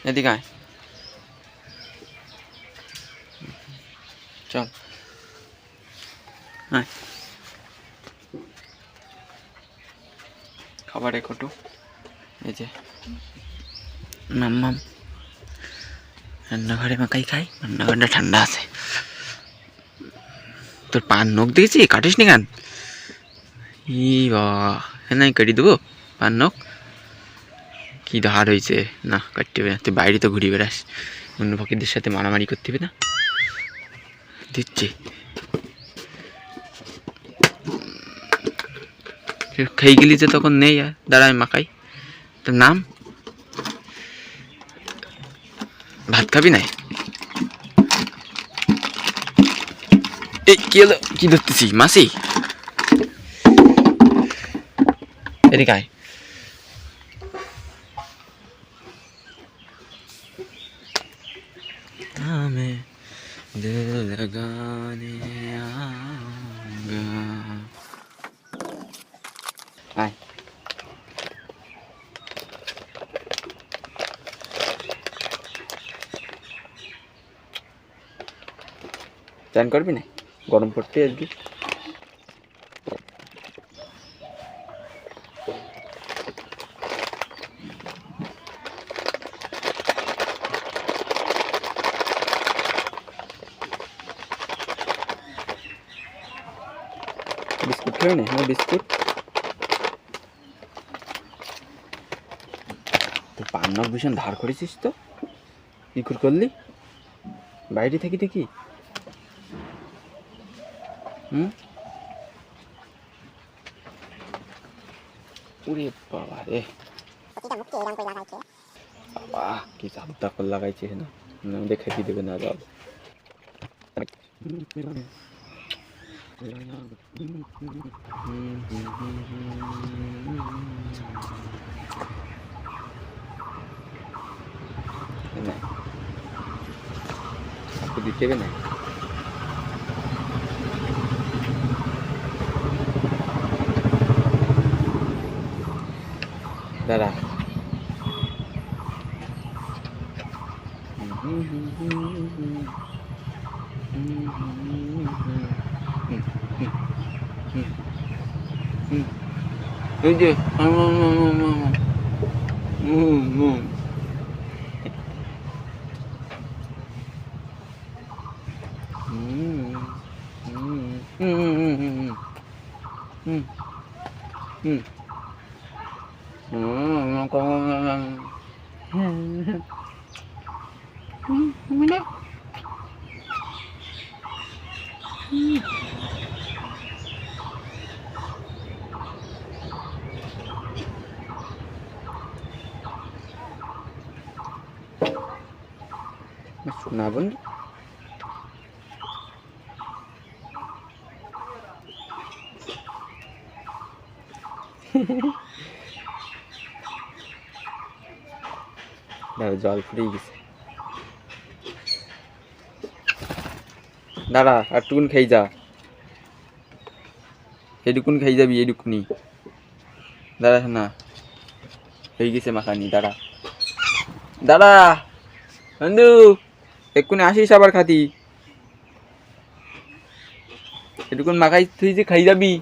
এদিকে আয়, চল আয়। খাবারে কটু, এই যে মাম্মাম রান্নাঘরে মাকাই খাই, রান্নাঘরটা ঠান্ডা আছে। তোর পান নখ দিয়েছি, কাটিস নি কেন? ই বাবা, হ্যাঁ কেটে দেবো পান নখ, কি ধার হয়েছে। না কাটতে হবে না, তুই বাইরে তো ঘুরে বেড়াস, অন্য পাখিদের সাথে মারামারি করতে হবে না। দিচ্ছি, খেয়ে গেলি যে তখন নেই আর, দাঁড়ায় মাখাই। তোর নাম? ভাত খাবি না? এই কি হলো, কি ধরতেছি? মাসি এদিকে আয়। हमें दिल लगाने आऊंगा। आय চান করবি না? গরম পড়তে আজকে। বিস্কুট খাবি না? হ্যাঁ বিস্কুট। তুই পান নখ ভীষণ ধার করেছিস তো, কি করলি বাইরে থাকি দেখি? ওরে বাবা রে, বাবা কি চাপটা করে লাগাইছে না, দেখাই দেবে না জল। आपको दिखे भी नहीं। दादा सुना बंद জল ফুরিয়ে গেছে। দাঁড়া আর টুকুন খাই যা, এটুকুন খাই যাবি, এটুকুনি দাঁড়া না, হয়ে গেছে মাখানি। দাঁড়া দাঁড়া বন্ধু, এক্ষুনি আসিস আবার খাতি, এটুকুন মাখাই তুই যে খাই যাবি।